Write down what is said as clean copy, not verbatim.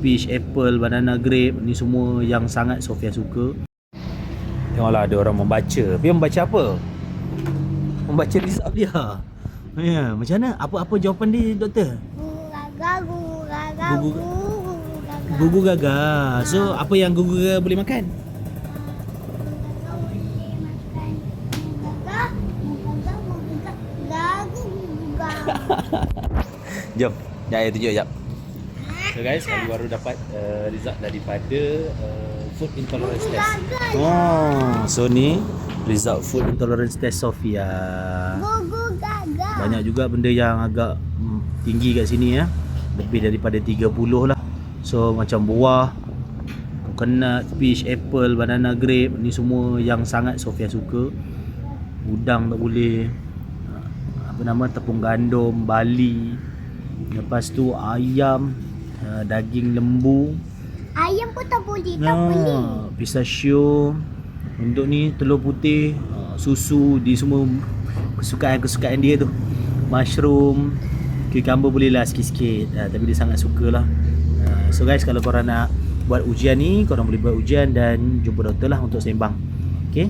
peach, apple, banana, grape. Ni semua yang sangat Sofia suka. Tengoklah ada orang membaca. Dia membaca apa? Membaca result dia. Ya, macam mana? Apa jawapan dia, doktor? Gugu gaga. So, apa yang gugu gaga boleh makan? Jom, saya tunjuk jap. So guys, kami baru dapat result daripada food intolerance test. Oh, so ni result food intolerance test Sofia. Banyak juga benda yang agak tinggi kat sini ya. Lebih daripada 30 lah. So macam buah, coconut, peach, apple, banana, grape. Ni semua yang sangat Sofia suka. Udang tak boleh. Apa nama, tepung gandum, bali. Lepas tu ayam, daging lembu. Ayam pun tak boleh, tak boleh. Pistachio. Untuk ni telur putih, susu, di semua kesukaan dia tu. Mushroom, cucumber boleh lah sikit-sikit, tapi dia sangat suka lah. So guys, kalau korang nak buat ujian ni, korang boleh buat ujian dan jumpa doktor lah untuk sembang. Okay.